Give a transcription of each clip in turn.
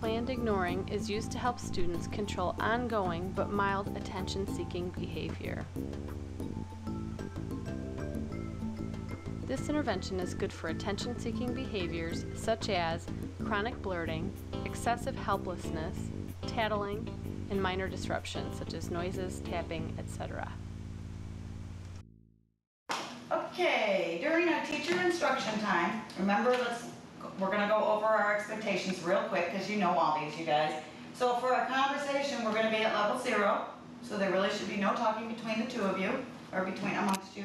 Planned ignoring is used to help students control ongoing but mild attention-seeking behavior. This intervention is good for attention-seeking behaviors such as chronic blurting, excessive helplessness, tattling, and minor disruptions such as noises, tapping, etc. Okay, during our teacher instruction time, remember we're going to go over our expectations real quick because you know all these, you guys. So for our conversation, we're going to be at level 0, so there really should be no talking between the two of you, or amongst you.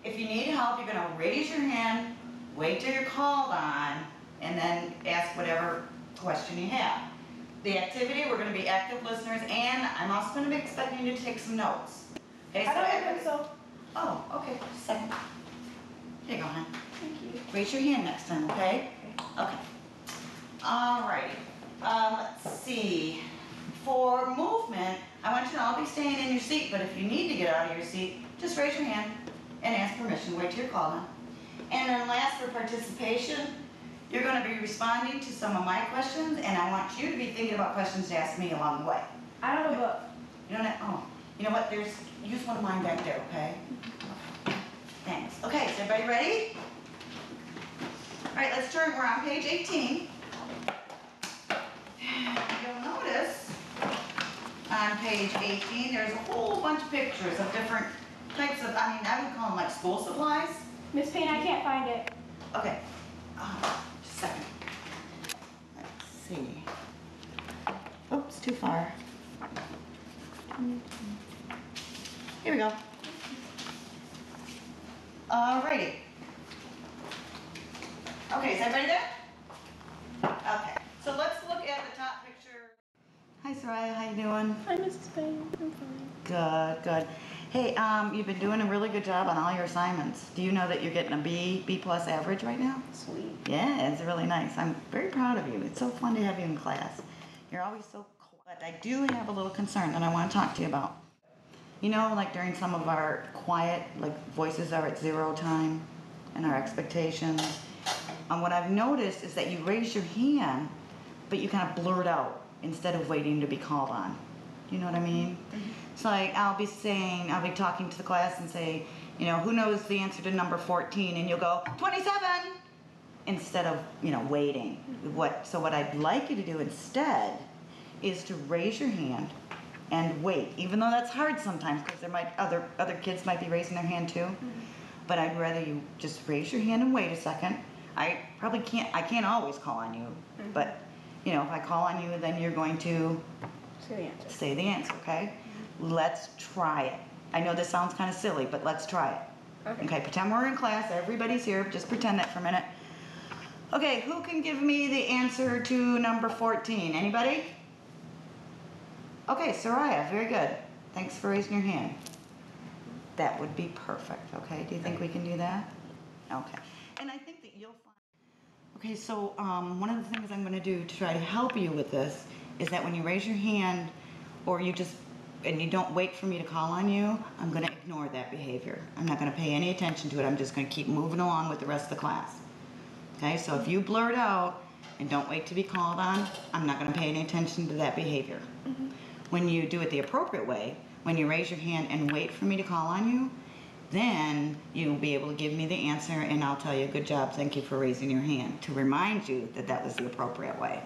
If you need help, you're going to raise your hand, wait till you're called on, and then ask whatever question you have. The activity, we're going to be active listeners, and I'm also going to be expecting you to take some notes. Okay, I don't think so. Oh, okay, just a second. Here you go, hon. Thank you. Raise your hand next time, okay? Okay. Alrighty. Let's see. For movement, I want you to all be staying in your seat, but if you need to get out of your seat, just raise your hand and ask permission. Wait till you're called on. And then last, for participation, you're going to be responding to some of my questions, and I want you to be thinking about questions to ask me along the way. I don't have a book. You don't have, oh, you know what? Use one of mine back there, okay? Thanks. Okay, is everybody ready? All right, let's turn. We're on page 18. You'll notice on page 18, there's a whole bunch of pictures of different types of, I would call them like school supplies. Miss Payne, I can't find it. Okay, just a second. Let's see. Oops, too far. Here we go. Alrighty. Okay, is everybody there? Okay, so let's look at the top picture. Hi, Soraya, how you doing? Hi, Mrs. Payne. I'm fine. Good, good. Hey, you've been doing a really good job on all your assignments. Do you know that you're getting a B plus average right now? Sweet. Yeah, it's really nice. I'm very proud of you. It's so fun to have you in class. You're always so cool. But I do have a little concern that I want to talk to you about. You know, like during some of our quiet, like voices are at 0 time and our expectations. What I've noticed is that you raise your hand, but you kind of blurt out instead of waiting to be called on. You know what I mean? Mm-hmm. It's like I'll be talking to the class and say, you know, who knows the answer to number 14? And you'll go, 27! Instead of, you know, waiting. So what I'd like you to do instead is to raise your hand and wait, even though that's hard sometimes because other kids might be raising their hand too. Mm-hmm. But I'd rather you just raise your hand and wait a second. I can't always call on you, mm-hmm. But you know, if I call on you, then you're going to say the answer, okay? Mm-hmm. Let's try it. I know this sounds kind of silly, but let's try it. Okay, pretend we're in class, everybody's here, just pretend that for a minute. Okay, who can give me the answer to number 14? Anybody? Okay, Soraya, very good. Thanks for raising your hand. That would be perfect, okay? Do you think we can do that? Okay. And I think that you'll find... Okay, so one of the things I'm going to do to try to help you with this is that when you raise your hand or you don't wait for me to call on you, I'm going to ignore that behavior. I'm not going to pay any attention to it. I'm just going to keep moving along with the rest of the class. Okay, so if you blurt out and don't wait to be called on, I'm not going to pay any attention to that behavior. Mm-hmm. When you do it the appropriate way, when you raise your hand and wait for me to call on you, then you'll be able to give me the answer and I'll tell you, good job, thank you for raising your hand, to remind you that that was the appropriate way.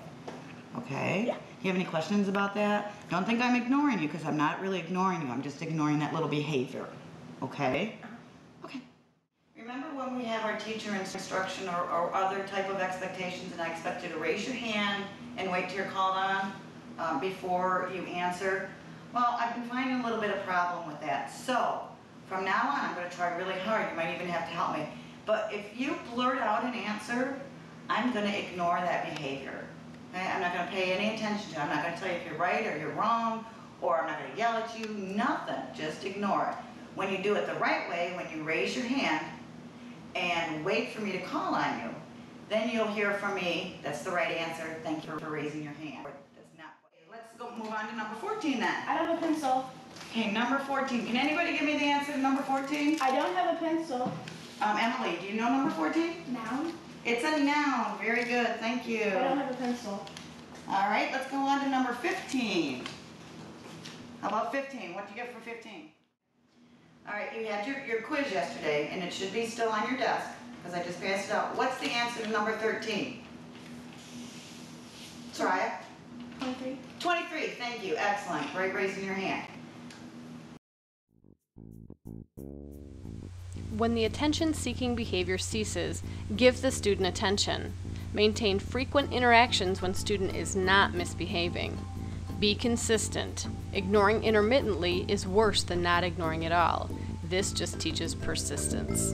Okay? Yeah. You have any questions about that? Don't think I'm ignoring you, because I'm not really ignoring you. I'm just ignoring that little behavior. Okay? Okay. Remember when we have our teacher instruction or other type of expectations and I expect you to raise your hand and wait till you're called on before you answer? Well, I've been finding a little bit of problem with that. So, from now on, I'm going to try really hard. You might even have to help me. But if you blurt out an answer, I'm going to ignore that behavior. Okay? I'm not going to pay any attention to it. I'm not going to tell you if you're right or you're wrong, or I'm not going to yell at you. Nothing. Just ignore it. When you do it the right way, when you raise your hand and wait for me to call on you, then you'll hear from me, that's the right answer, thank you for raising your hand. That's not. Let's go move on to number 14 then. I have a pencil. Okay, number 14. Can anybody give me the answer to number 14? I don't have a pencil. Emily, do you know number 14? Noun. It's a noun. Very good. Thank you. I don't have a pencil. All right, let's go on to number 15. How about 15? What did you get for 15? All right, you had your quiz yesterday, and it should be still on your desk, because I just passed it out. What's the answer to number 13? Soraya? 23. 23, thank you. Excellent. Great raising your hand. When the attention-seeking behavior ceases, give the student attention. Maintain frequent interactions when student is not misbehaving. Be consistent. Ignoring intermittently is worse than not ignoring at all. This just teaches persistence.